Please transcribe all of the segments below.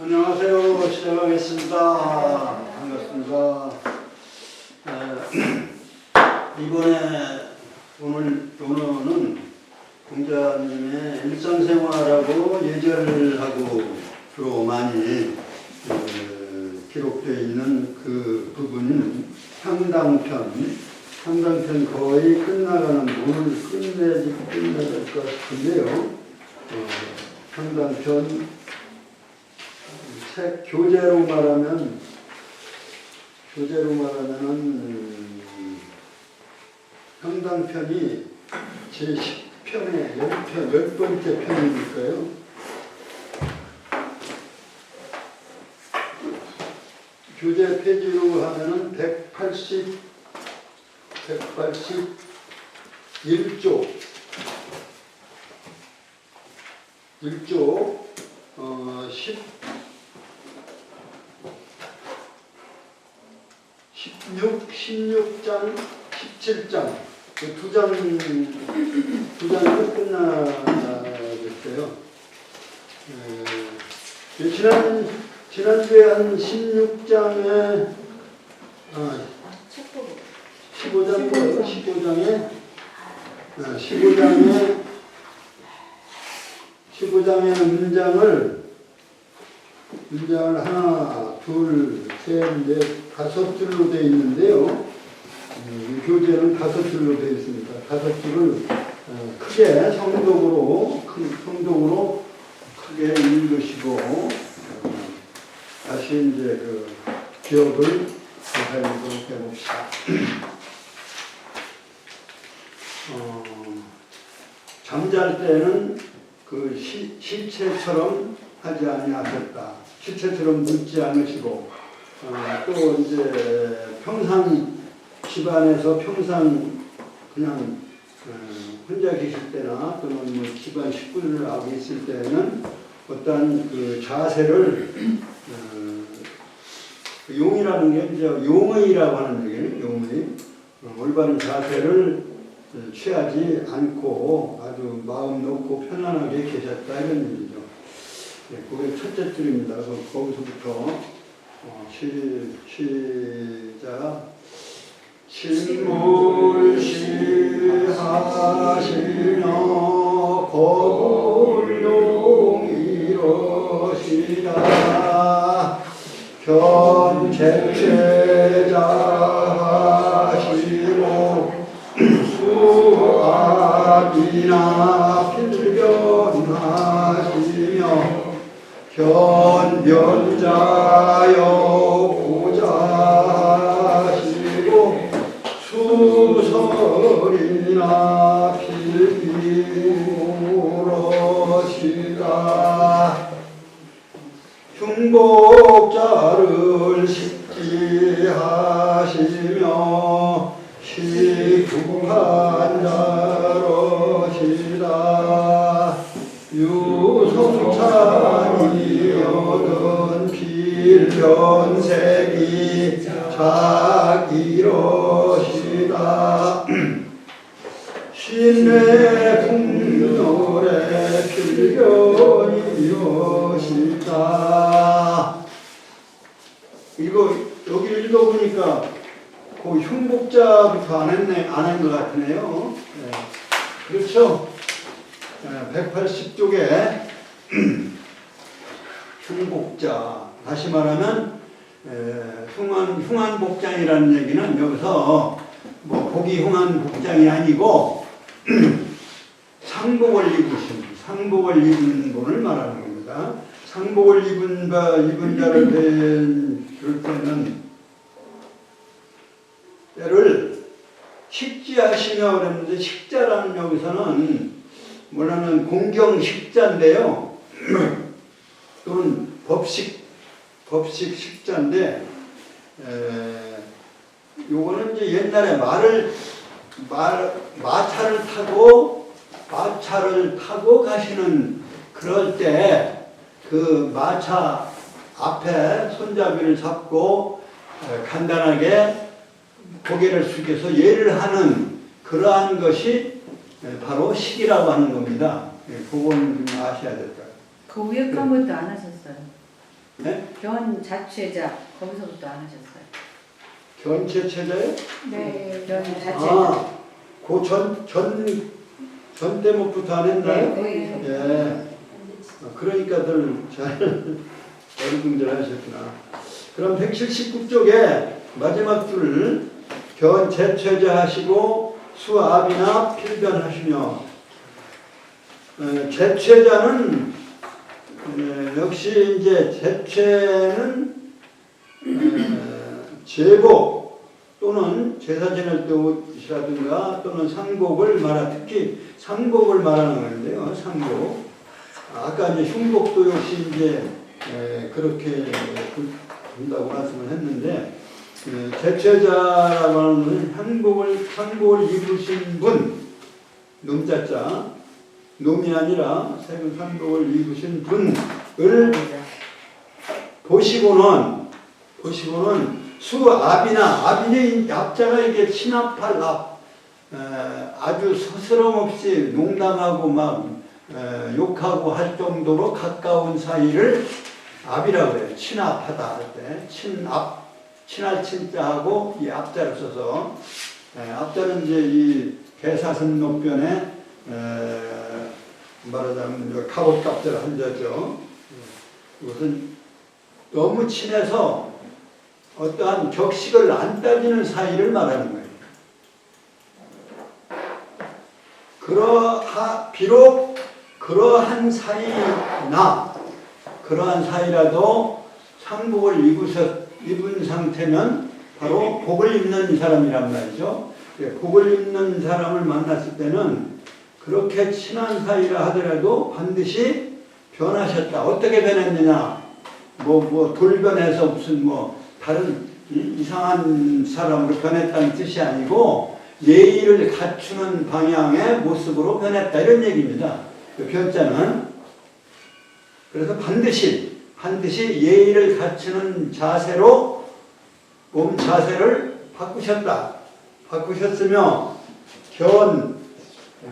안녕하세요. 시작하겠습니다. 반갑습니다. 오늘 논어는 공자님의 일상생활하고 예절하고 주로 많이 기록되어 있는 그 부분은 상당편 거의 끝나가는 오늘 끝내야 될 것 같은데요. 상당편 책 교재로 말하면은 상당편이 제10편의 10번째 편이니까요. 교재 페이지로 하면은 181쪽 16장, 17장 두 장으로 끝나겠어요. 지난주에 한 16장에 15장의 문장을 하나, 둘, 셋, 넷, 5줄로 되어 있는데요. 교재는 5줄로 되어 있습니다. 5줄을 크게 성독으로 크게 읽으시고 다시 이제 그 기억을 되살리도록 해봅시다. 잠잘 때는 그 실체처럼 하지 아니하셨다. 실체처럼 묻지 않으시고 또 이제 평상 집안에서 그냥 혼자 계실 때나 또는 뭐 집안 식구들하고 있을 때는 어떤 그 자세를 용이라는 게 이제 용의라고 하는 얘기는 용의 올바른 자세를 취하지 않고 아주 마음 놓고 편안하게 계셨다 이런 얘기죠. 그게 첫째 줄입니다. 거기서부터 시작. 실물시하시며 거불용이러시다 견책체자하시고 수압이나 필견하시며 견변자여 보자시고 수설이나 필기무러시다 흉복자를 식지하시며 시국한자러시다 유성찬이 얻은 필견색이 자기러시다 신뢰 풍렬의 필견이러시다. 여기 읽어보니까 그 흉복자부터 안 한 것 같으네요. 네. 그렇죠? 180쪽에 흉복자, 다시 말하면 흉한 복장이라는 얘기는 여기서 뭐 복이 흉한 복장이 아니고 상복을 입은 분을 말하는 겁니다. 상복을 입은 자를 그럴 때는 때를 식지하시며 그랬는데 식자라는 여기서는 뭐냐면 공경식자인데요. 또는 법식 식자인데 요거는 이제 옛날에 마차를 타고 가시는 그럴 때 그 마차 앞에 손잡이를 잡고 간단하게 고개를 숙여서 예를 하는 그러한 것이 바로 식이라고 하는 겁니다. 그건 좀 아셔야 될 거예요. 그 위에 건 것도 안 하셨어요. 네? 견자취자 거기서부터 안 하셨어요? 견체체자요? 네. 견자취자. 아, 전 때부터 안 했나요? 네. 예. 그러니까들 잘 어리둥절 하셨구나. 그럼 179쪽에 마지막 줄 견제최자 하시고 수압이나 필변하시며 제최자는 역시 이제 제최는 제복 또는 제사 지낼 때라든가 또는 상복을 특히 상복을 말하는 건데요. 상복. 아까 이제 흉복도 역시 이제 그렇게 본다고 말씀을 했는데 제최자라고 하는 상복을 입으신 분, 놈자자, 놈이 아니라 세금 상복을 입으신 분을 보시고는 수압이나 압이 압자가 이게 친압할 압, 아주 서스럼 없이 농담하고 막 욕하고 할 정도로 가까운 사이를 압이라고 해요. 친압하다 할 때 친압, 친할 친자하고 이 압자를 써서 압자는 이제 이 개사선 녹변에 말하자면 갑옷갑자를 한 자죠. 이것은 너무 친해서 어떠한 격식을 안 따지는 사이를 말하는 거예요. 비록 그러한 사이라도 상복을 입은 상태면 바로 복을 입는 사람이란 말이죠. 복을 입는 사람을 만났을 때는 그렇게 친한 사이라 하더라도 반드시 변하셨다. 어떻게 변했느냐? 돌변해서 무슨 다른 이상한 사람으로 변했다는 뜻이 아니고 예의를 갖추는 방향의 모습으로 변했다. 이런 얘기입니다. 그 변자는. 그래서 반드시 예의를 갖추는 자세로 몸 자세를 바꾸셨으며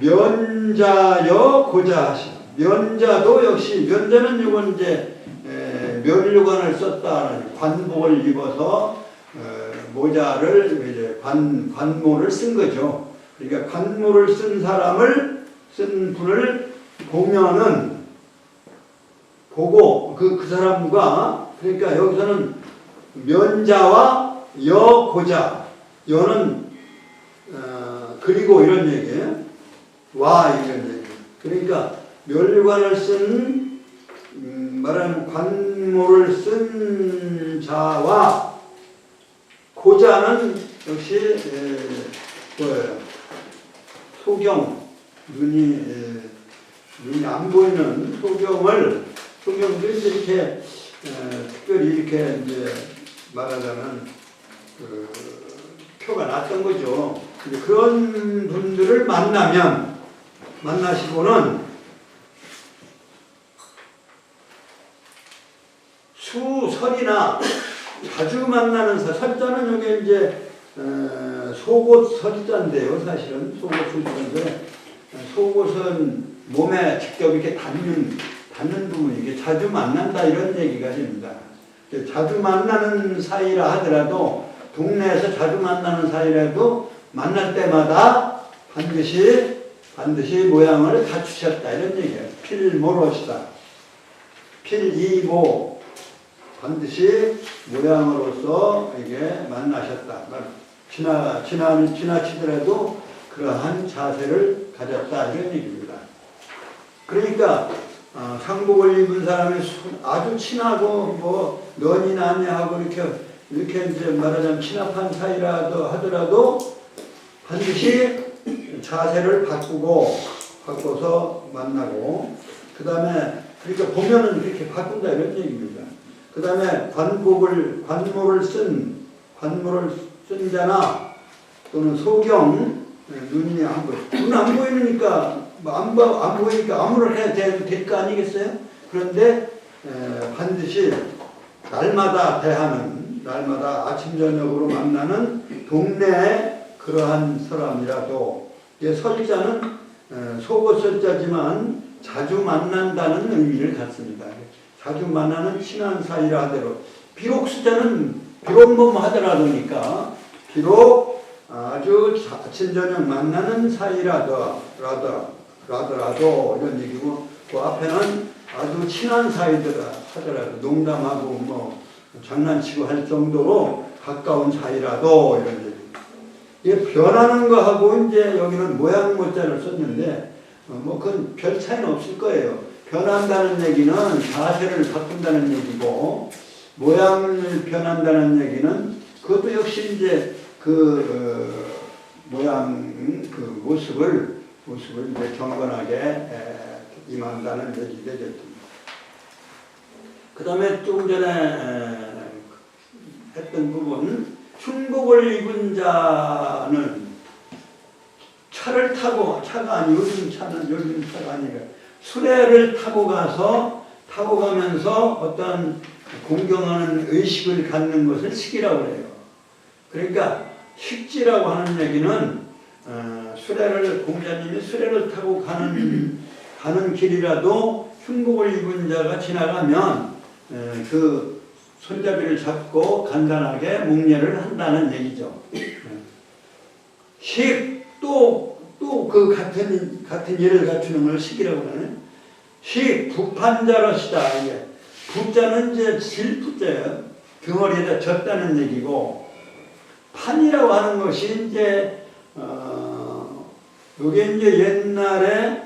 면자여 고자 하시나. 면자도 역시 면자는 이건 이제 면류관을 썼다. 관복을 입어서 모자를 이제 관모를 쓴 거죠. 그러니까 관모를 쓴 분을 보고 그 사람과 그러니까 여기서는 면자와 여고자 여는 그리고 이런 얘기예요. 와 이런 얘기. 그러니까 면류관을 쓴 말하는 관모를 쓴 자와 고자는 역시 뭐예요? 소경 눈이 안 보이는 소경도 이렇게 특별히 이렇게 이제 말하자면 표가 났던 거죠. 그런 분들을 만나시고는 수설이나 자주 만나는 설자는 여기 이제 속옷 설자인데요. 사실은 속옷 설자인데 속옷은 몸에 직접 이렇게 닿는 부분이 이게 자주 만난다 이런 얘기가 됩니다. 자주 만나는 사이라 하더라도 동네에서 자주 만나는 사이라도 만날 때마다 반드시 모양을 갖추셨다 이런 얘기예요. 필모로시다. 필이모 반드시 모양으로서 이게 만나셨다. 지나치더라도 그러한 자세를 가졌다 이런 얘기입니다. 그러니까 상복을 입은 사람이 아주 친하고 너니 나니 하고 이렇게 이제 말하자면 친합한 사이라도 하더라도 반드시 자세를 바꿔서 만나고 그 다음에 그러니까 보면은 이렇게 바꾼다 이런 얘기입니다. 그 다음에 관모를 쓴 자나 또는 소경 눈이 안 보여. 눈 안 보이니까 안 보이니까 아무를 해야 될 거 아니겠어요? 그런데 반드시 날마다 아침 저녁으로 만나는 동네에 그러한 사람이라도 설자는 속옷 설자지만 자주 만난다는 의미를 갖습니다. 자주 만나는 친한 사이라 하더라도 비록 숫자는 비록 뭐 하더라도니까 비록 아주 친저녁 만나는 사이라더라도 이런 얘기고 그 앞에는 아주 친한 사이더라 하더라도 농담하고 뭐 장난치고 할 정도로 가까운 사이라도 이런 얘기. 이게 변하는 거하고 이제 여기는 모양 모자를 썼는데 뭐 그건 별 차이는 없을 거예요. 변한다는 얘기는 자세를 바꾼다는 얘기고 모양을 변한다는 얘기는 그것도 역시 이제 모양 그 모습을 이제 경건하게 임한다는 얘기 되겠습니다. 그 다음에 조금 전에 했던 부분 흉복을 입은 자는 차를 타고 차가 아니고 요즘 차가 아니라 수레를 타고 가면서 어떤 공경하는 의식을 갖는 것을 식이라고 해요. 그러니까 식지라고 하는 얘기는 공자님이 수레를 타고 가는 길이라도 흉복을 입은 자가 지나가면 그 손잡이를 잡고 간단하게 목례를 한다는 얘기죠. 식, 또 그 같은 예를 갖추는 걸 식이라고 하는 식, 부판자로시다. 이게 부자는 이제 질부자예요. 덩어리에다 졌다는 얘기고 판이라고 하는 것이 이제 이게 이제 옛날에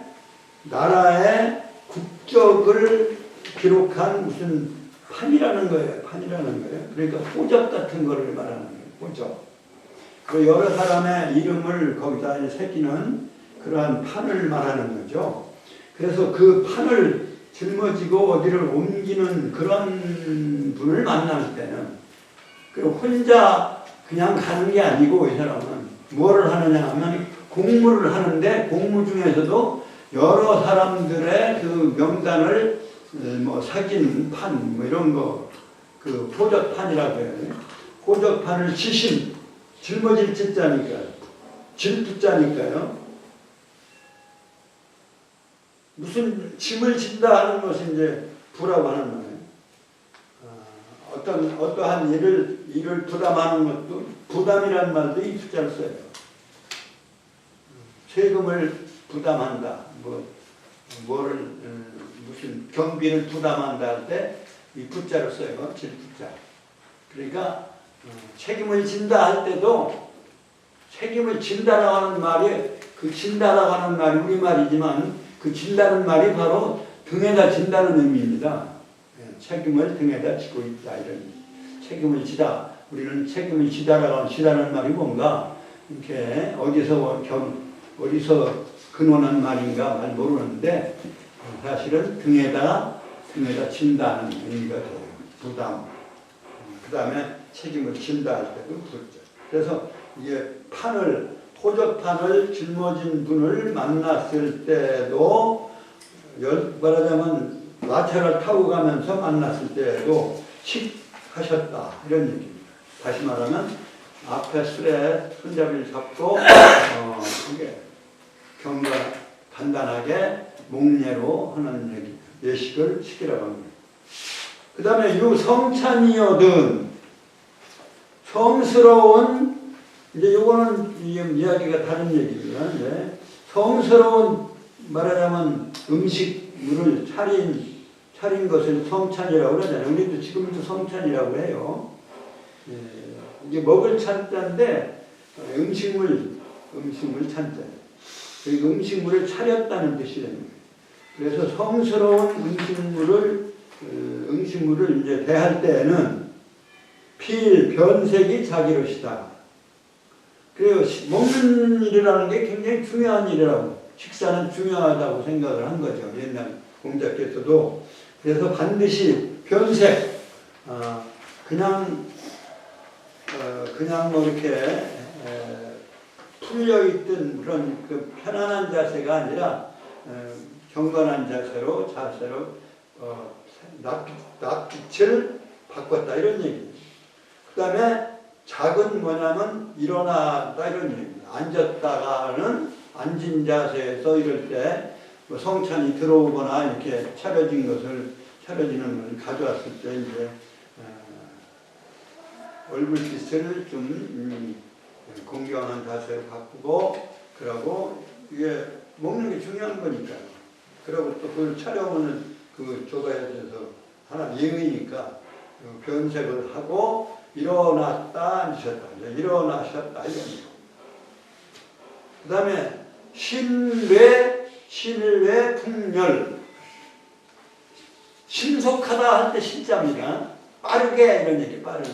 나라의 국적을 기록한 무슨 판이라는 거예요. 그러니까 호적 같은 거를 말하는 거예요. 호적. 그 여러 사람의 이름을 거기다 새기는 그러한 판을 말하는 거죠. 그래서 그 판을 짊어지고 어디를 옮기는 그런 분을 만날 때는 그리고 혼자 그냥 가는 게 아니고 이 사람은 뭐를 하느냐 하면 공무를 하는데 공무 중에서도 여러 사람들의 그 명단을 뭐 사진 판 뭐 이런 거 그 포적판이라고 해요. 포적판을 짊어질 짓자니까요. 질붙자니까요. 무슨 짐을 진다 하는 것이 이제 부라고 하는 거예요. 어떠한 일을 부담하는 것도 부담이라는 말도 이 숫자를 써요. 세금을 부담한다. 무슨 경비를 부담한다 할 때 이 부자를 써요. 질부자. 그러니까 책임을 진다 할 때도 책임을 진다라고 하는 말이 진다라고 하는 말이 우리말이지만 그 진다는 말이 바로 등에다 진다는 의미입니다. 책임을 등에다 지고 있다 이런 책임을 지다. 우리는 책임을 지다라는 말이 뭔가 이렇게 어디서 근원한 말인가 잘 모르는데 사실은 등에다 진다는 의미가 돼요. 부담. 그 다음에 책임을 진다 할 때도 부르죠. 그래서 이게 호적판을 짊어진 분을 만났을 때도 말하자면 마차를 타고 가면서 만났을 때도 식하셨다 이런 얘기입니다. 다시 말하면 앞에 술에 손잡이를 잡고 이게 간단하게 목례로 하는 얘기, 예식을 시키라고 합니다. 그 다음에 유성찬이여든 성스러운 이제 요거는 이야기가 다른 얘기입니다. 네. 성스러운 말하자면 음식물을 차린 것을 성찬이라고 그러잖아요. 우리도 지금도 성찬이라고 해요. 예, 이게 먹을 찬자인데 음식물 찬자. 음식물을 차렸다는 뜻이랍니다. 그래서 성스러운 음식물을 이제 대할 때에는 변색이 자기로시다. 그리고 먹는 일이라는 게 굉장히 중요한 일이라고, 식사는 중요하다고 생각을 한 거죠. 옛날 공자께서도. 그래서 반드시 변색, 그냥 뭐 이렇게 풀려있던 그런 그 편안한 자세가 아니라 경건한 자세로 낯빛을 바꿨다 이런 얘기입니다. 그 다음에 작은 뭐냐면 일어나다 이런 얘기입니다. 앉았다가는 앉은 자세에서 이럴 때 뭐 성찬이 들어오거나 이렇게 차려진 것을 차려지는 것을 가져왔을 때 이제 얼굴빛을 좀 공경하는 자세로 바꾸고 그러고 이게 먹는 게 중요한 거니까요. 그리고 또 그걸 차려오는 그 조가에 대해서 하나 예의니까 변색을 하고 일어났다 앉으셨다 일어나셨다 이런 거. 그 다음에 신외 풍열 신속하다 할 때 신자입니다. 빠르게 이런 얘기 빠른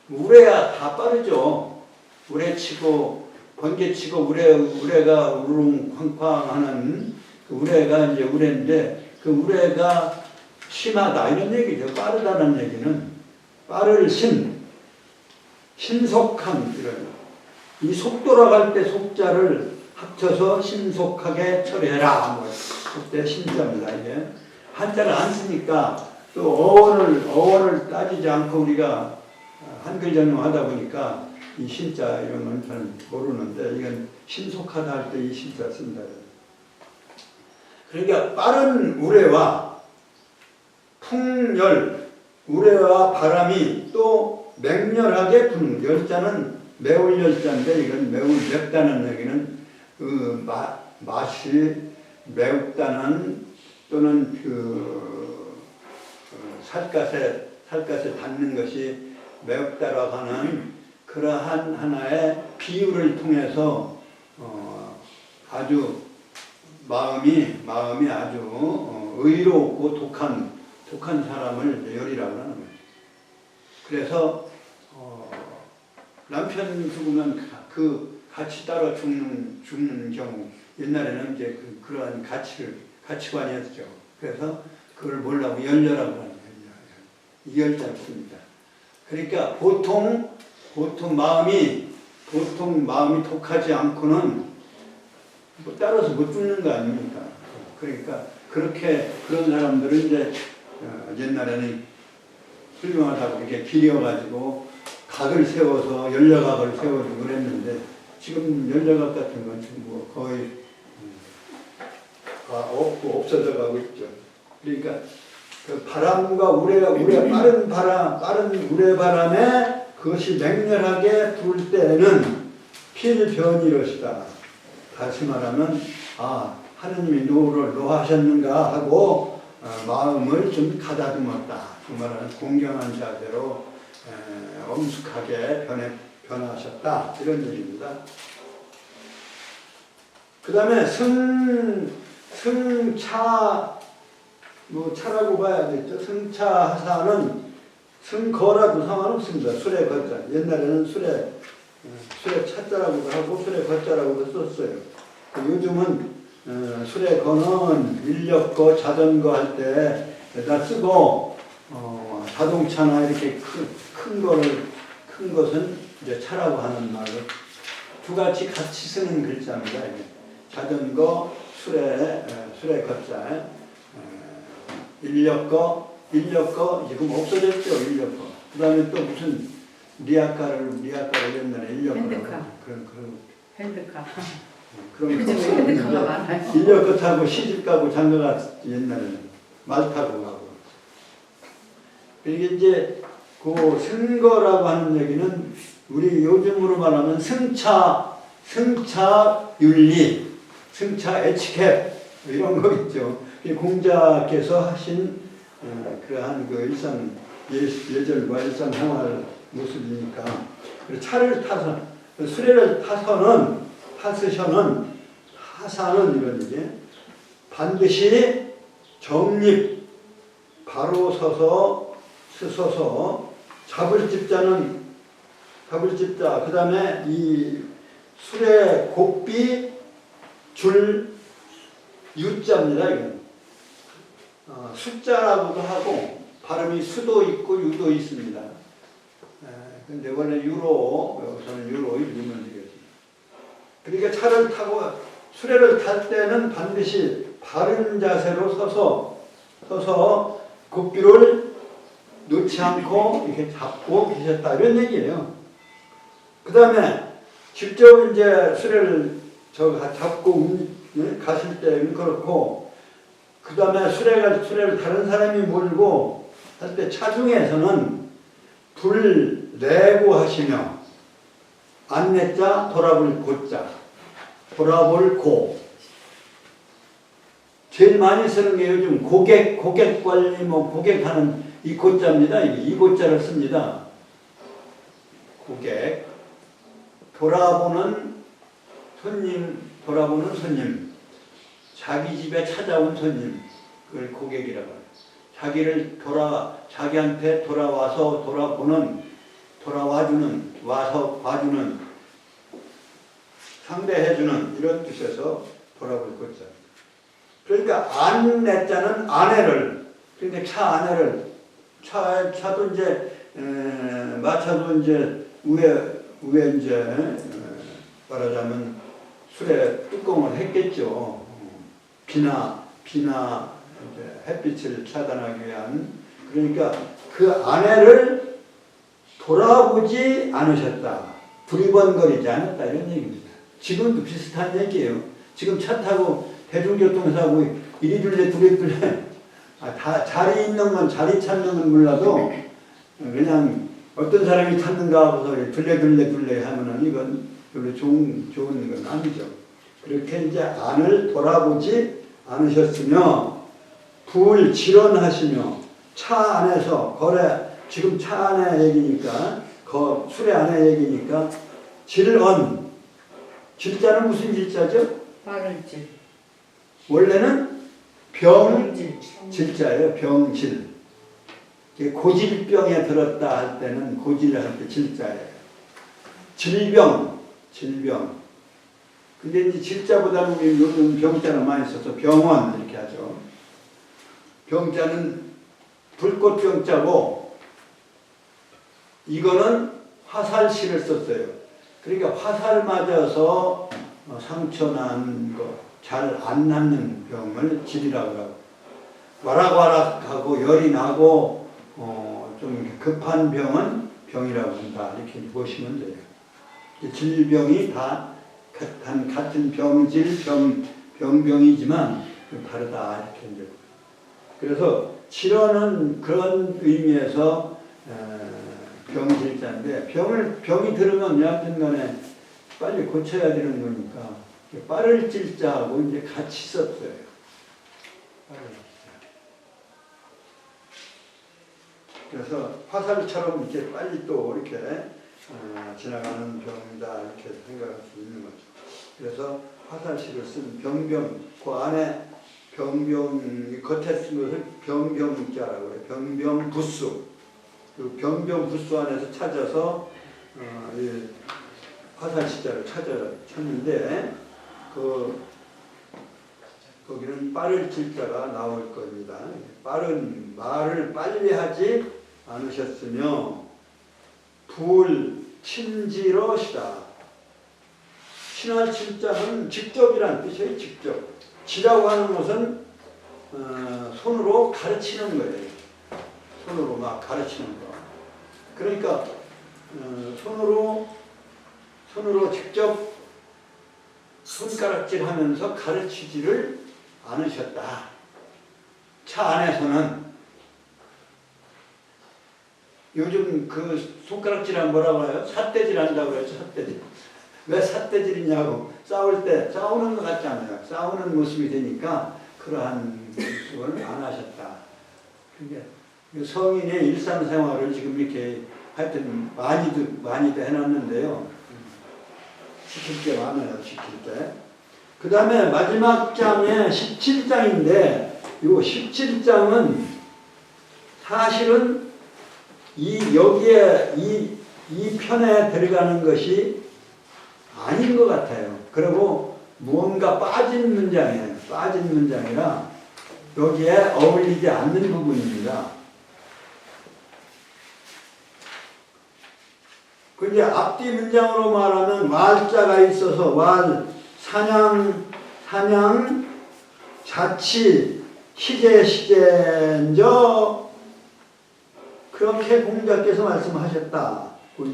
우레야 다 빠르죠. 우레치고 번개치고 우레가 우릉쾅쾅하는 그 우레가 이제 우레인데 그 우레가 심하다 이런 얘기죠. 빠르다는 얘기는 신속한 이런 이 속 돌아갈 때 속자를 합쳐서 신속하게 처리해라. 뭐 그때 신자입니다. 이게 한자를 안 쓰니까 또 어원을 따지지 않고 우리가 한글 전용하다 보니까 이 신자 이런 건 잘 모르는데 이건 신속하다 할 때 이 신자 쓴다. 그러니까 빠른 우레와 풍열, 우레와 바람이 또 맹렬하게 부는 열자는 매울 열자인데 이건 매울 맵다는 얘기는 그 맛이 매웠다는 또는 그 살갗에 닿는 것이 매웠다라고 하는 그러한 하나의 비유를 통해서 아주 마음이 아주 의롭고 독한 사람을 열이라고 하는 거죠. 그래서 남편 죽으면 그 같이 따라 죽는 경우 옛날에는 이제 그러한 가치관이었죠. 그래서 그걸 뭐라고 열려라고 하는 거예요. 이열자 씁니다. 그러니까 보통 마음이 독하지 않고는 뭐 따라서 못 죽는 거 아닙니까? 그러니까 그런 사람들은 이제 옛날에는 훌륭하다고 이렇게 기려가지고 각을 세워서 연려각을 세워주고 그랬는데 지금 연려각 같은 건 지금 뭐 거의 없어져 가고 있죠. 그러니까 그 바람과 빠른 우레바람에 그것이 맹렬하게 불 때는 필변이 이것이다. 다시 말하면 하느님이 노를 노하셨는가 하고 마음을 좀 가다듬었다. 그 말은 공경한 자세로 엄숙하게 변하셨다. 이런 얘기입니다. 그 다음에 승차 차라고 봐야겠죠. 승차 하사는 승거라도 상관없습니다. 술에 거자. 옛날에는 술에 차자라고도 하고 술에 거자라고도 썼어요. 요즘은 술에 거는 인력거, 자전거 할 때에다 쓰고 자동차나 이렇게 큰 것은 이제 차라고 하는 말로 두 가지 같이 쓰는 글자입니다. 자전거, 술에 거자. 인력거 지금 없어졌죠. 인력거. 그 다음에 또 무슨 리아카를 옛날에 인력거라고 핸드카. 그런 거 핸드카가 많아요. 인력거 타고 시집 가고 장가 갔지. 옛날에는 말 타고 가고. 이게 이제 그 승거라고 하는 얘기는 우리 요즘으로 말하면 승차 윤리, 승차 에티켓 이런 거 있죠. 공자께서 하신 그러한 그 예절과 일상생활 모습이니까 차를 타서 수레를 타서는 하사는 이런 얘기 반드시 정립 바로 서서 잡을 집자 그 다음에 이 수레 곱비 줄 유자입니다. 이건. 숫자라고도 하고 발음이 수도 있고 유도 있습니다. 근데 원래 여기서는 유로 읽으면 되겠습니다. 그러니까 수레를 탈 때는 반드시 바른 자세로 서서 곱비를 놓지 않고 이렇게 잡고 계셨다 이런 얘기예요. 그 다음에 직접 이제 수레를 잡고 가실 때는 그렇고 그 다음에 수레를 다른 사람이 몰고 할 때 차중에서는 불 내고 하시며 안내자 돌아볼 고자 돌아볼 고 제일 많이 쓰는 게 요즘 고객 관리 고객하는 이 고자입니다. 이 고자를 씁니다. 고객 돌아보는 손님 자기 집에 찾아온 손님 그걸 고객이라고 해요. 자기한테 돌아와서 돌아와주는 와서 봐주는 상대해주는 이런 뜻에서 돌아볼 고자. 그러니까 안내자는 아내를 그러니까 차 아내를 차도 이제 마차도 이제 위에 이제 말하자면 술에 뚜껑을 했겠죠. 비나 이제 햇빛을 차단하기 위한 그러니까 그 아내를 돌아보지 않으셨다. 두리번거리지 않았다 이런 얘기입니다. 지금도 비슷한 얘기예요. 지금 차 타고 대중교통사고 이리 둘래 둘이 둘래 다 자리 있는 건 자리 찾는 건 몰라도 그냥 어떤 사람이 찾는가 하고서 둘래 하면은 이건 별로 좋은 건 아니죠. 그렇게 이제 안을 돌아보지 않으셨으며 불질언하시며 차 안에서 지금 차 안에 얘기니까 술의 안에 얘기니까 질언 질자는 무슨 질자죠? 빠를질. 원래는 병질자예요. 병질. 고질병에 들었다 할 때는 고질을 할 때 질자예요. 질병. 근데 이제 질자보다는 우리 요즘 병자는 많이 써서 병원 이렇게 하죠. 병자는 불꽃병자고 이거는 화살시를 썼어요. 그러니까 화살 맞아서 상처 난 거 잘 안 낫는 병을 질이라고 하고 와락와락하고 열이 나고 좀 급한 병은 병이라고 한다. 이렇게 보시면 돼요. 질병이 다 같은 병질, 병이지만 다르다. 이렇게 이제. 그래서 질환은 그런 의미에서 병질자인데 병이 들으면 여하튼 간에 빨리 고쳐야 되는 거니까 빠를 질자하고 이제 같이 썼어요. 그래서 화살처럼 이렇게 빨리 또 이렇게 지나가는 병이다 이렇게 생각할 수 있는 거죠. 그래서 화살시를 쓴 병병 그 안에 병병 겉에 쓴 것을 병병자라고 해요. 병병부수 그 병병부수 안에서 찾아서 화살시자를 찾는데 거기는 빠를 질자가 나올 겁니다. 빠른 말을 빨리 하지 않으셨으며 불친지러시다. 친할 질자는 직접이란 뜻이에요. 직접. 지라고 하는 것은 손으로 가르치는 거예요. 손으로 막 가르치는 거. 그러니까 손으로 직접 손가락질하면서 가르치지를 않으셨다. 차 안에서는 요즘 그 손가락질하면 뭐라고 해요? 삿대질 한다고 해요. 삿대질. 왜 삿대질이냐고 싸울 때 싸우는 것 같잖아요. 싸우는 모습이 되니까 그러한 모습을 안 하셨다. 그게 성인의 일상생활을 지금 이렇게 하여튼 많이도 해놨는데요. 지킬 게 많아요. 지킬 게. 그 다음에 마지막 장에 17장인데 이 17장은 사실은 여기에 이 편에 들어가는 것이 아닌 것 같아요. 그리고 무언가 빠진 문장이에요. 빠진 문장이라 여기에 어울리지 않는 부분입니다. 그 이제 앞뒤 문장으로 말하면 왈자가 있어서 사냥, 자치, 시제인저 그렇게 공자께서 말씀하셨다. 그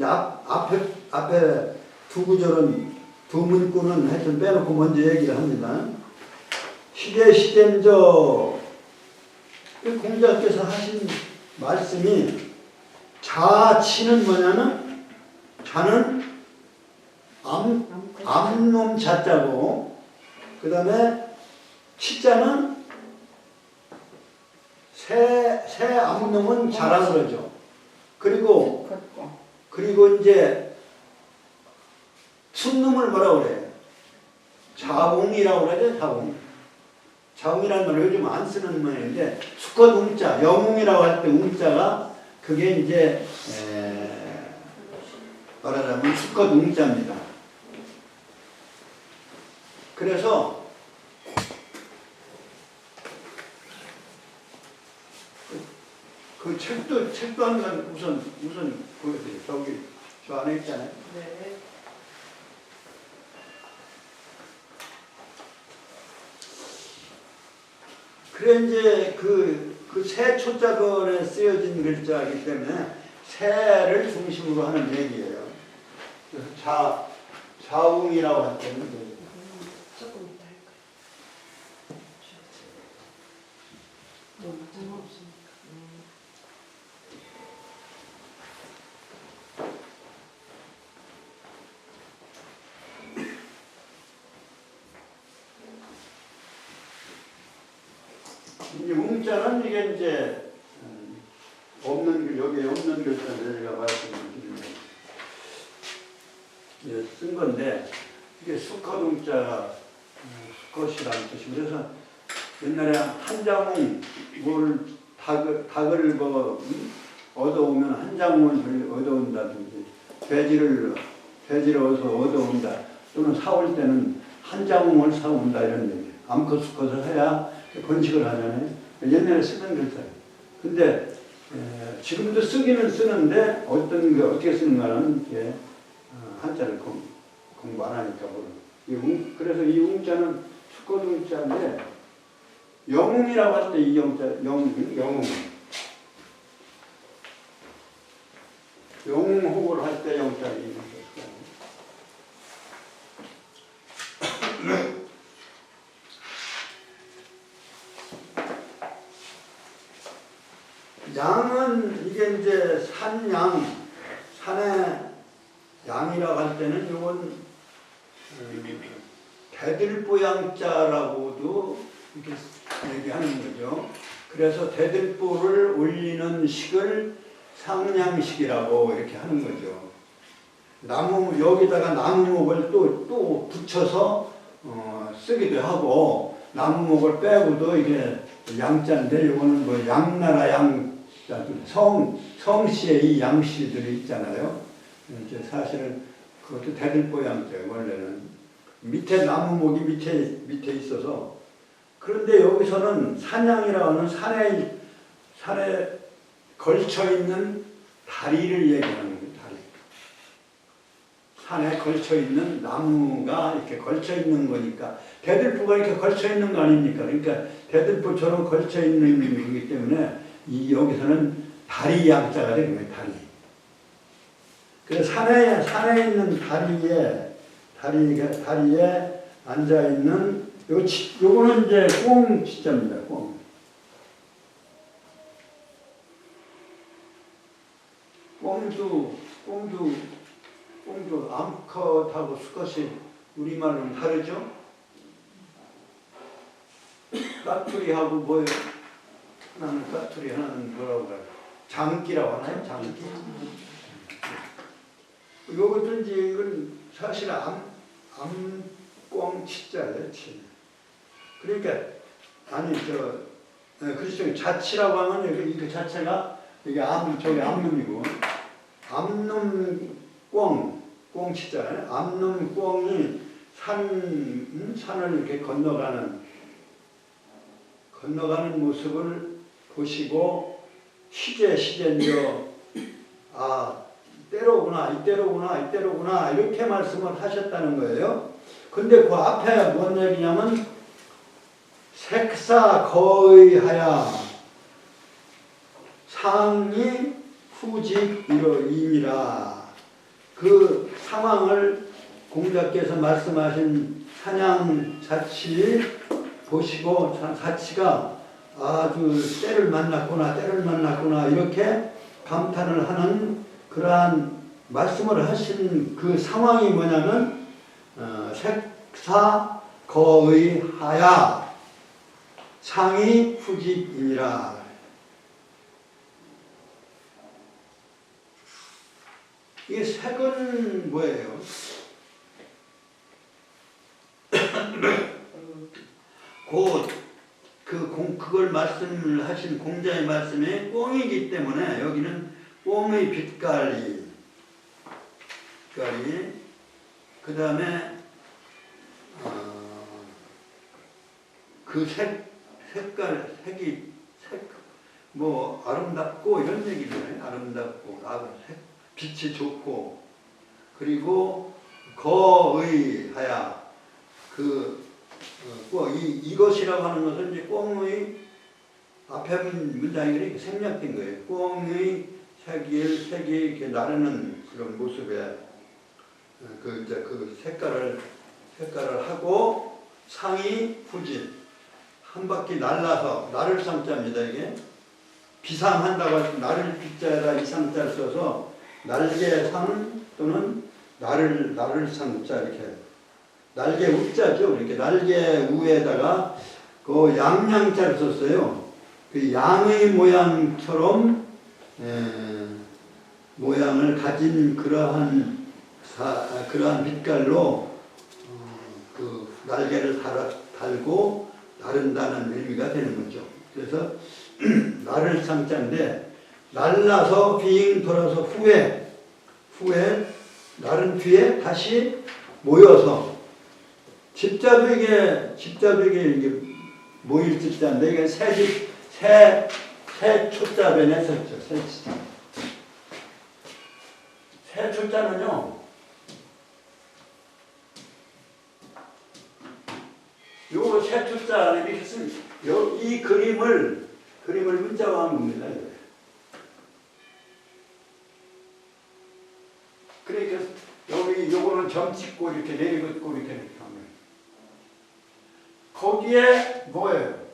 앞에 두 구절은 두 문구는 하여튼 빼놓고 먼저 얘기를 합니다. 시제인저 그 공자께서 하신 말씀이 자치는 뭐냐면 자는 암놈 자자고 그 다음에 치자는 새 암놈은 자라 그러죠. 그리고 이제 순놈을 뭐라고 그래요? 자웅이라고 그러죠. 자웅이라는 말 요즘 안 쓰는 말인데 수컷 웅자, 영웅이라고 할 때 웅자가 그게 이제 말하자면 수컷 웅자입니다. 그래서 그 책도 한 권 우선 보여드려요. 저기 저 안에 있잖아요. 네. 그래 이제 그 새 초자권에 쓰여진 글자이기 때문에 새를 중심으로 하는 얘기예요. 그래서 자웅이라고 할 때는 조금 이따 할까요? 너무 없으니까. 이제 웅자는 이게 이제 여기에 없는 글자인데 제가 말씀드리는 쓴 건데 이게 수컷 웅자 수컷이라는 뜻이 그래서 옛날에 한장웅 뭘 닭을 뭐 얻어오면 한장웅을 얻어온다든지 돼지를 얻어온다 또는 사올 때는 한장웅을 사온다 이런 얘기. 암컷 수컷을 해야 번식을 하잖아요. 옛날에 쓰는 글자예요. 근데 지금도 쓰기는 쓰는데 어떻게 쓰는가는 이게 한자를 공부 안 하니까 모르고. 그래서 이 웅자는 수컷 웅자인데 영웅이라고 할 때 이 영웅 호구를 할 때 영자를 이용해서 양은 이게 이제 산의 양이라고 할 때는 이건 대들보양자라고도 이렇게 얘기하는 거죠. 그래서 대들보를 올리는 식을 상냥식이라고 이렇게 하는 거죠. 여기다가 나무목을 또 붙여서 쓰기도 하고 나무목을 빼고도 이게 양자인데 이거는 뭐 양나라 성씨의 이 양씨들이 있잖아요. 이제 사실은 그것도 대들보 양자예요. 원래는 밑에 나무목이 밑에 있어서 그런데 여기서는 산양이라고 하는 산에 걸쳐 있는 다리를 얘기하는 거예요. 다리. 산에 걸쳐 있는 나무가 이렇게 걸쳐 있는 거니까 대들보가 이렇게 걸쳐 있는 거 아닙니까? 그러니까 대들보처럼 걸쳐 있는 거기 때문에 여기서는 다리 양자가 되는 거예요. 다리. 그래서 산에 있는 다리에 앉아 있는 요거는 이제 꽁 치자입니다. 꽁도 암컷하고 수컷이 우리말로는 다르죠? 까투리하고 뭐예요? 하나는 까투리, 하나는 뭐라고 그래요? 장기라고 하나요? 장기? 요것도 이제 이건 사실 암꽁 치자예요, 치. 그러니까, 그렇죠. 자치라고 하면 이 자체가 이게 저기 암놈이고, 암놈 꽁 치잖아요. 암놈 꽁이 산을 이렇게 건너가는 모습을 보시고 시제인저 이때로구나 이렇게 말씀을 하셨다는 거예요. 근데 그 앞에 뭔 얘기냐면 색사 거의하야 상이 후직 이러임이라. 그 상황을 공자께서 말씀하신 산양 자치 보시고 자치가 아주 때를 만났구나 이렇게 감탄을 하는 그러한 말씀을 하신 그 상황이 뭐냐면 색사 거의하야 상이 후집이니라. 이게 색은 뭐예요? 그걸 말씀을 하신 공자의 말씀이 꽁이기 때문에 여기는 꽁의 빛깔이 그 다음에 그 색이 뭐 아름답고 이런 얘기잖아요. 아름답고 빛이 좋고 그리고 거의하야 이것이라고 하는 것은 이제 꽁의 앞에 문장이 이렇게 생략된 거예요. 꽁의 색이 이렇게 나르는 그런 모습에 그 색깔을 하고 상이 후진 한 바퀴 날라서 나를 상자입니다. 이게 비상한다고 할 때 나를 빛자에다 이상자를 써서 날개상 또는 나를 상자 이렇게 날개 우자죠. 이렇게 날개 우에다가 그 양양자를 썼어요. 그 양의 모양처럼 모양을 가진 그러한 빛깔로 그 날개를 달고 나른다는 의미가 되는 거죠. 그래서 나를 상자인데 날라서 빙 돌아서 후에 나른 뒤에 다시 모여서 집자도 이게 모일 집자인데 이게 새 초자변에 했었죠. 새 초자는요. 요 새 초자 안에 이렇게 쓴 이 그림을 문자화한 겁니다. 그러니까 여기 요거는 점 찍고 이렇게 내리고 이렇게 하면 거기에 뭐예요?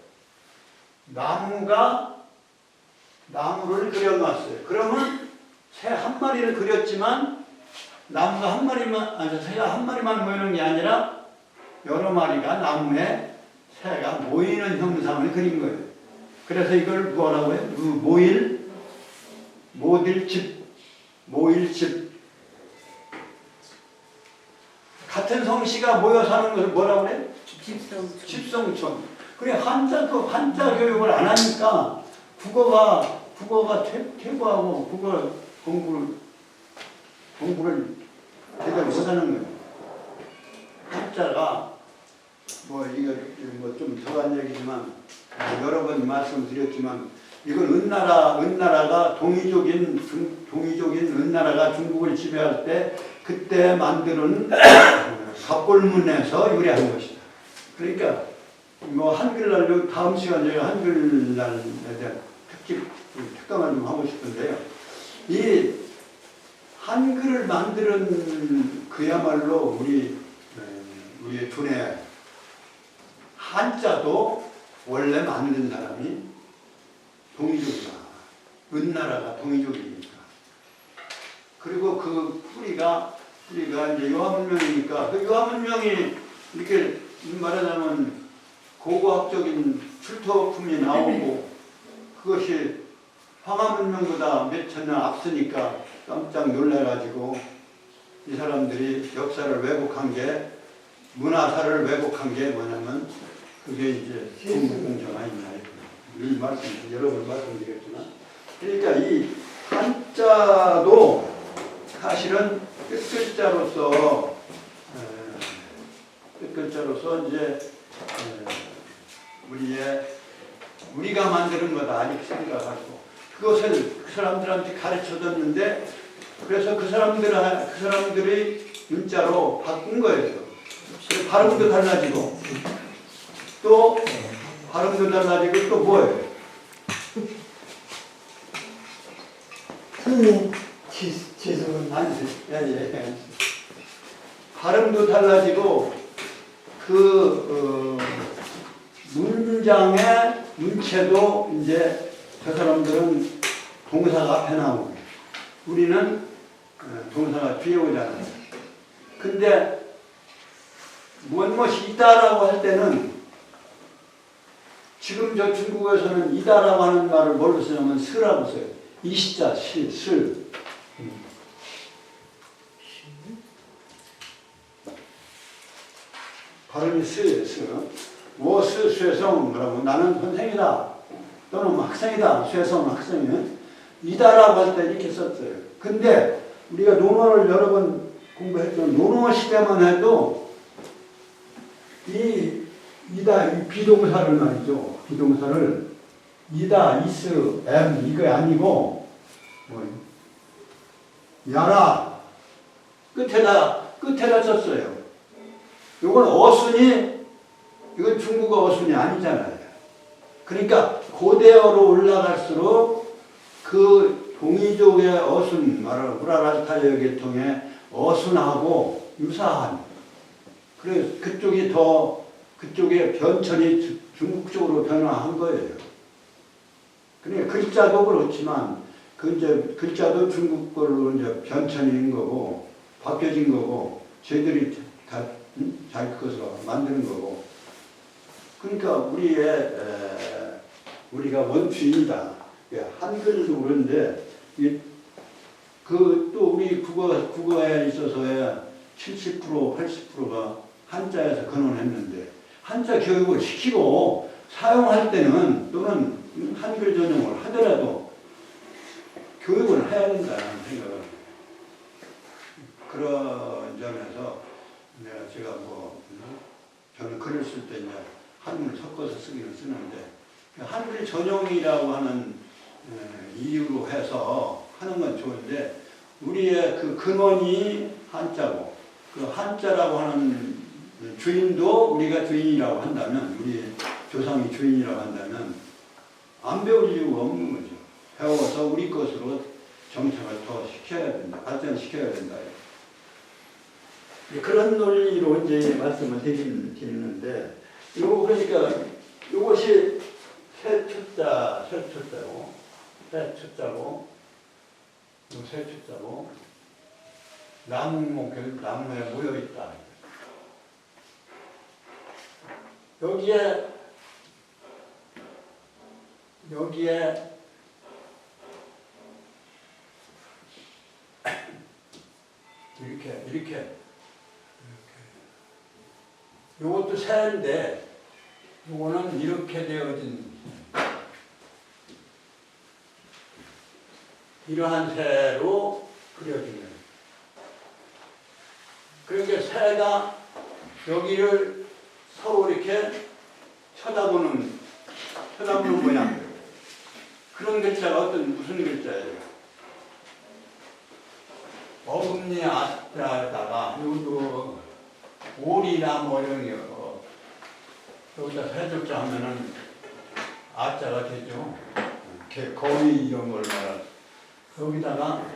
나무를 그려놨어요. 그러면 새 한 마리를 그렸지만 나무가 한 마리만 새가 한 마리만 모이는 게 아니라 여러 마리가 나무에 새가 모이는 형상을 그린 거예요. 그래서 이걸 뭐라고 해요? 모일집 같은 성씨가 모여 사는 것을 뭐라고 그래? 집성촌. 그래 한자 교육을 안 하니까 국어가 퇴보하고 국어 공부를 제대로 못하는 거예요. 한자가 이거 좀 더한 얘기지만 여러 번 말씀드렸지만 이건 은나라가 동이족인 은나라가 중국을 지배할 때 그때 만드는 갑골문에서 유래한 것이다. 그러니까 한글날 다음 시간에 한글날에 대한 특강을 좀 하고 싶은데요. 이 한글을 만드는 그야말로 우리의 두뇌 한자도 원래 만든 사람이 동이족이다. 은나라가 동이족이니까. 그리고 그 뿌리가 이제 유화문명이니까 그 유화문명이 이렇게 말하자면 고고학적인 출토품이 나오고 그것이 황하문명보다 몇 천 년 앞서니까 깜짝 놀라가지고 이 사람들이 역사를 왜곡한 게 문화사를 왜곡한 게 뭐냐면 그게 이제 중국공정 아니냐 여러 번 말씀드렸지만 그러니까 이 한자도 사실은 끝글자로서 이제 우리가 만드는 거다 아직 생각하고 그것을 그 사람들한테 가르쳐줬는데 그래서 그 사람들이 문자로 바꾼 거예요. 발음도 달라지고 또 뭐예요? 지수는 예. 발음도 달라지고 그 문장의 문체도 이제 저 사람들은 동사가 앞에 나오고 우리는 동사가 뒤에 오잖아요. 근데 무엇이 있다라고 할 때는 지금 저 중국에서는 이다라고 하는 말을 뭘로 쓰냐면 스라고 써요. 이시자, 시, 슬. 발음이 스예요, 스. 워스, 쇠성, 뭐라고. 나는 선생이다. 또는 학생이다. 쇠성, 학생이면. 이다라고 할 때 이렇게 썼어요. 근데 우리가 논어를 여러 번 공부했던 논어 시대만 해도 이다, 이 비동사를 말이죠. 비동사를 이다, 이스, 이거 아니고 야라 끝에다 썼어요. 이건 어순이 이건 중국어 어순이 아니잖아요. 그러니까 고대어로 올라갈수록 그 동이족의 어순, 우라랄타여 계통의 어순하고 유사한 그래서 그쪽의 변천이 중국 쪽으로 변화한 거예요. 그러니까 글자도 그렇지만 그 이제 글자도 중국 걸로 이제 변천인 거고 바뀌어진 거고 쟤들이 자기 것으로 만드는 거고. 그러니까 우리가 원주인이다. 한글도 그런데 또 우리 국어에 있어서의 70% 80%가 한자에서 근원했는데 한자 교육을 시키고 사용할 때는 또는 한글 전용을 하더라도 교육을 해야 된다는 생각을 그런 점에서 제가 저는 글을 쓸 때 이제 한문을 섞어서 쓰기는 쓰는데 한글 전용이라고 하는 이유로 해서 하는 건 좋은데 우리의 그 근원이 한자고 그 한자라고 하는 주인도 우리가 주인이라고 한다면 우리 조상이 주인이라고 한다면 안 배울 이유가 없는 거죠. 배워서 우리 것으로 정착을 더 시켜야 된다. 발전시켜야 된다. 그런 논리로 이제 말씀을 드리는데 그러니까 이것이 새초자고 나무에 모여 있다. 여기에 이렇게 요것도 새인데 요거는 이렇게 되어진 이러한 새로 그려진 거예요. 그러니까 새가 여기를 서로 이렇게 쳐다보는 모양. 그런 글자가 무슨 글자예요? 어금니 아자에다가 요도 오리나 뭐 이런 게 여기다 해적자 하면은 아자가 되죠. 거위 이런 걸 말하죠. 여기다가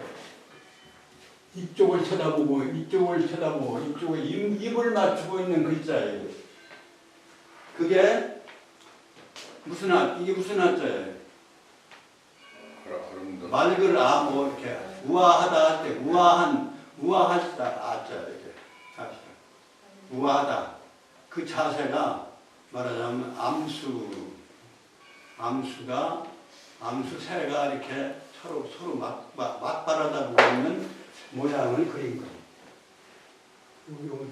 이쪽을 쳐다보고 이쪽에 입을 맞추고 있는 글자예요. 그게 이게 무슨 한자예요? 맑을 뭐 이렇게 우아하다 할 때 우아하다 아자 이렇게 합시다. 우아하다 그 자세가 말하자면 암수새가 이렇게 서로 맞바라다 보고 있는 모양을 그린 거예요.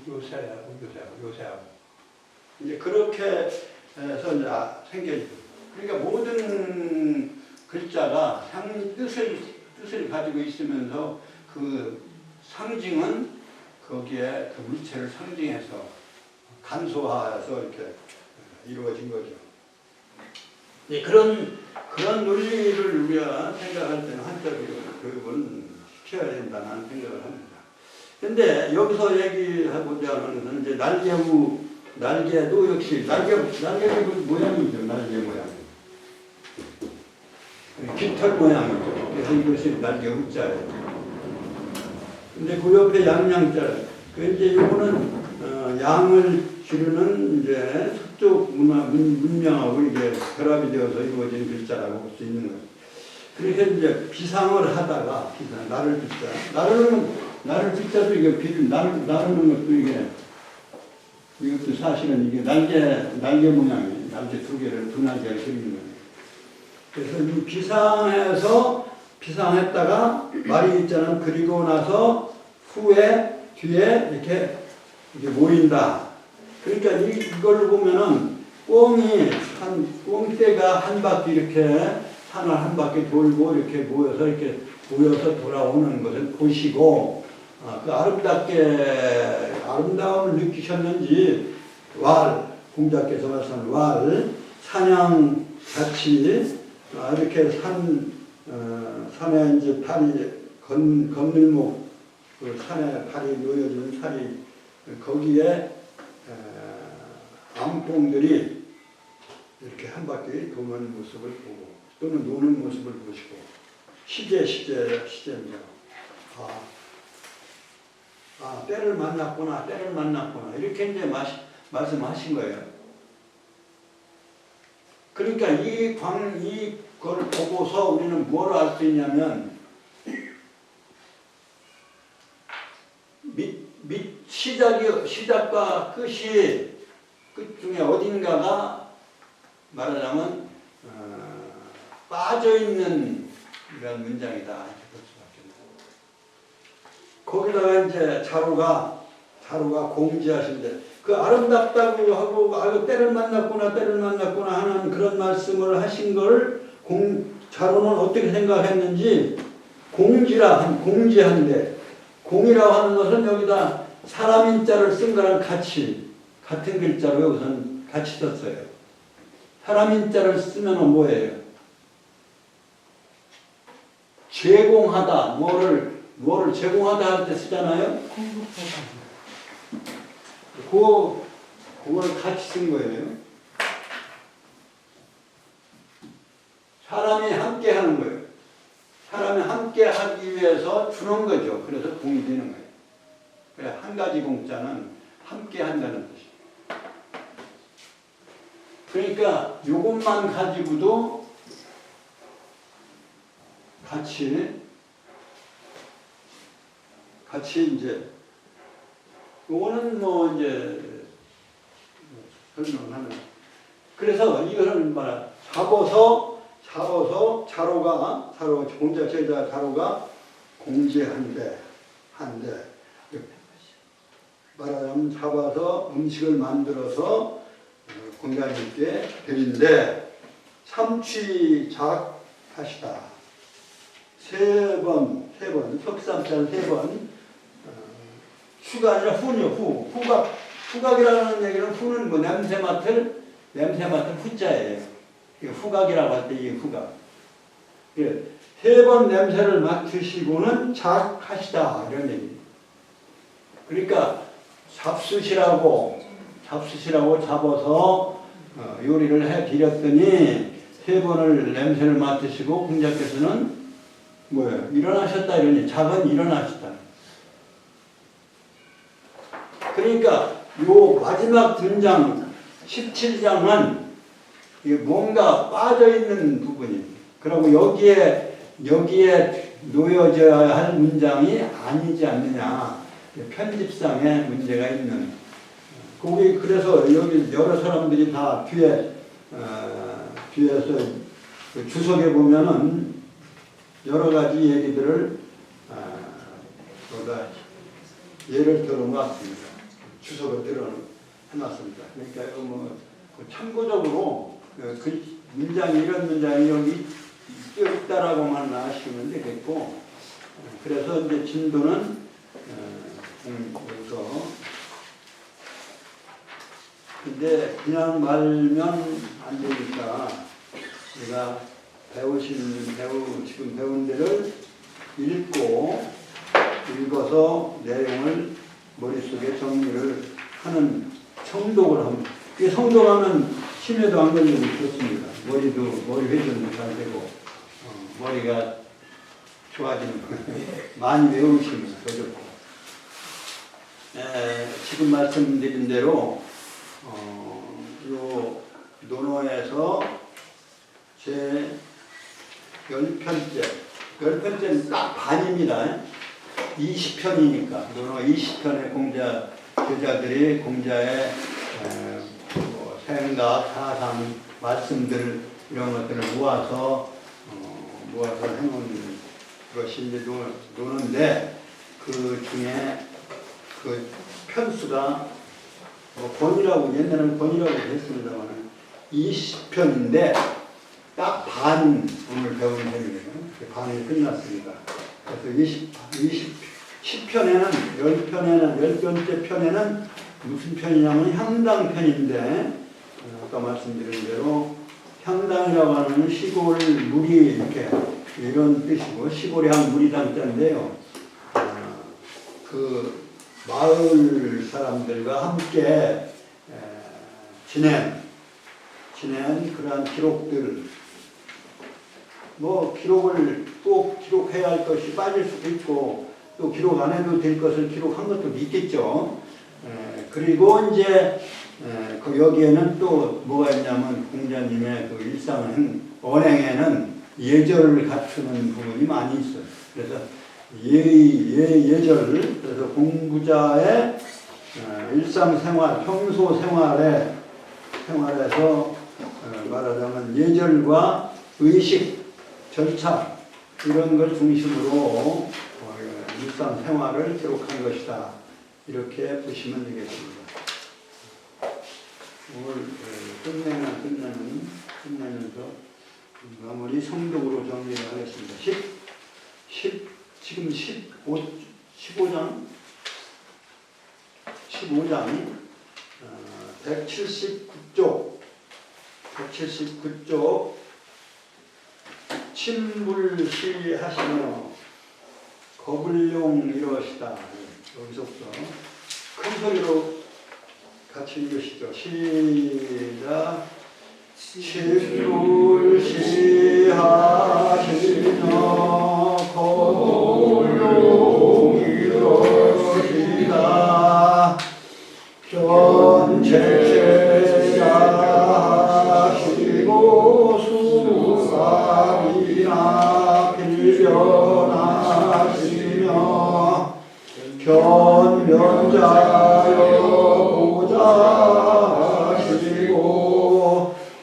요새하고 이제 그렇게 해서 이제 생겨지고 그러니까 모든 글자가 뜻을 가지고 있으면서 그 상징은 거기에 그 물체를 상징해서 간소화해서 이렇게 이루어진 거죠. 예, 그런 논리를 우리가 생각할 때는 한자 교육은 시켜야 된다는 생각을 합니다. 근데 여기서 얘기하고자 하는 것은 이제 날개도 역시 날개도 모양이죠. 날개 모양. 깃털 모양이죠. 그래서 이것이 날개 우자예요. 근데 그 옆에 양양자. 그 이제 이거는 양을 기르는 이제 서쪽 문화 문명하고 이게 결합이 되어서 이루어진 글자라고 볼 수 있는 거예요. 그래서 이제 비상을 하다가 나를 빗자. 나를 빗자도 이게 나르는 것도 이것도 사실은 이게 날개 모양이에요. 날개 두 날개를 그리는 거예요. 그래서 이 비상했다가 말이 있잖아요. 그리고 나서 뒤에 이렇게 모인다. 그러니까 이걸 보면은 꽁대가 한 바퀴 이렇게 산을 한 바퀴 돌고 이렇게 모여서 돌아오는 것을 보시고, 그 아름다움을 느끼셨는지, 공자께서 말씀한 사냥 같이, 이렇게 산에 이제 건밀목, 그 산에 발이 놓여진 산이, 거기에, 암봉들이 이렇게 한 바퀴 도는 모습을 보고, 또는 노는 모습을 보시고, 시제입니다. 때를 만났구나. 이렇게 이제 말씀하신 거예요. 그러니까 이걸 보고서 우리는 뭘 알 수 있냐면, 시작과 끝 중에 어딘가가 말하자면, 빠져있는 이런 문장이다. 이렇게 볼 수밖에 없어요. 거기다가 이제 자로가 공지하신데, 그 아름답다고 하고, 때를 만났구나 하는 그런 말씀을 하신 걸 자로는 어떻게 생각했는지, 공지한데, 공이라고 하는 것은 여기다 사람 인자를 쓴 거랑 같은 글자로 여기서는 같이 썼어요. 사람 인자를 쓰면 뭐예요? 제공하다, 뭐를 제공하다 할 때 쓰잖아요? 그걸 같이 쓴 거예요. 사람이 함께 하는 거예요. 사람이 함께 하기 위해서 주는 거죠. 그래서 공이 되는 거예요. 그래, 한 가지 공자는 함께 한다는 뜻이에요. 그러니까 이것만 가지고도 같이 이제, 요거는 설명하는. 그래서 이거는 잡아서 공자 제자 자로가 공지한데, 말하자면 잡아서 음식을 만들어서 공자님께 드린데, 삼취작하시다. 세 번, 석삼자는 3번, 추가 아니라 후요, 후각이라는 얘기는, 후는 냄새 맡을 후자예요. 후각이라고 할 때 이 후각. 3번 냄새를 맡으시고는 작하시다. 이런 얘기예요. 그러니까 잡수시라고 잡아서 요리를 해드렸더니 3번을 냄새를 맡으시고 공자께서는 뭐예요? 일어나셨다 이러니, 작은 일어나셨다. 그러니까 요 마지막 등장 17장은 뭔가 빠져있는 부분이, 그리고 여기에 놓여져야 할 문장이 아니지 않느냐. 편집상에 문제가 있는. 거기 그래서 여기 여러 사람들이 다 뒤에서 주석에 보면은 여러 가지 얘기들을 예를 들어놨습니다. 주석을 해놨습니다. 그러니까 참고적으로 그 이런 문장이 여기 있다라고만 아시면 되겠고, 그래서 이제 진도는 여기서, 근데 그냥 말면 안 되니까 제가 지금 배운 데를 읽어서 내용을 머릿속에 정리를 하는 성독을 합니다. 이 성독하면 치매도 안 걸리고 좋습니다. 머리 회전도 잘 되고, 머리가 좋아지는 거예요. 많이 외우시면 더 좋고. 지금 말씀드린 대로, 논어에서 제 10편째. 10편째는 딱 반입니다. 20편이니까. 논어 20편의 공자, 제자들이 공자의 생각, 사상, 말씀들 이런 것들을 모아서 해놓은 것이 이제 노는데 그 중에 그 편수가 권이라고 옛날에는 권이라고 했습니다만 20편인데 딱 반 오늘 배운 셈이에요. 반이 끝났습니다. 그래서 10편에는 10번째 편에는 무슨 편이냐면 향당편인데 아까 말씀드린 대로 향당이라고 하는 시골 무리 이렇게 이런 뜻이고 시골이 한 무리당자인데요. 그 마을 사람들과 함께 지낸 그러한 기록들 기록을 꼭 기록해야 할 것이 빠질 수도 있고 또 기록 안 해도 될 것을 기록한 것도 있겠죠. 그리고 이제 그 여기에는 또 뭐가 있냐면 공자님의 그 일상 언행에는 예절을 갖추는 부분이 많이 있어요. 그래서 예절, 그래서 공부자의 일상생활, 평소 생활에서 말하자면 예절과 의식, 절차 이런 걸 중심으로 일상생활을 기록한 것이다. 이렇게 보시면 되겠습니다. 오늘 끝내면서 마무리 성독으로 정리를 하겠습니다. 지금 15장 179쪽 침불시 하시며 거불용 이러시다. 여기서부터 큰 소리로 같이 읽으시죠. 시작. 침불시 하시며 거불용 이러시다. 변체하시고 수사비나 빌변하시며 견면자여 보자하시고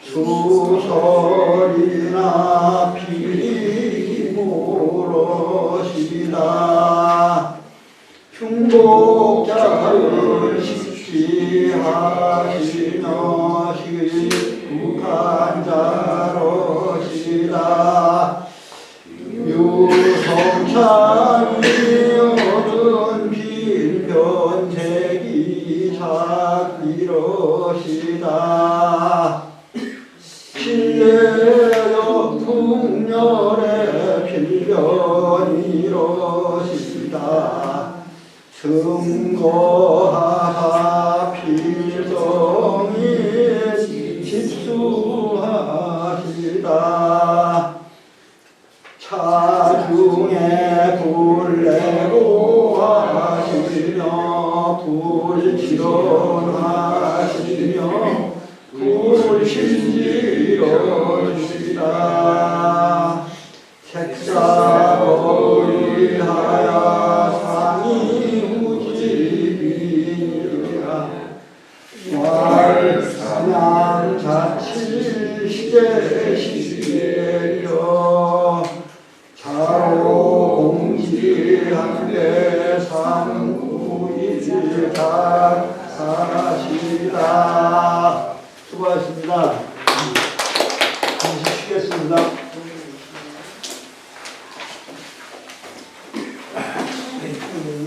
수설이나 비모러시다. 흉복자를 식시하시며 식국한자러시다. 유성찬이 얻은 빌변제기 작이러시다. 신뢰여 풍렬의 빌변이러시다. 증거하사 필성이 집수하시다. 차중에 불내고 하시며 불치론하시며 불신지러시다. 책사거리하여 상이우지비니라. 왈사냥자치 시대시대려 자로 공지한데 상구이지사시다. 수고하셨습니다. 잠시 쉬겠습니다.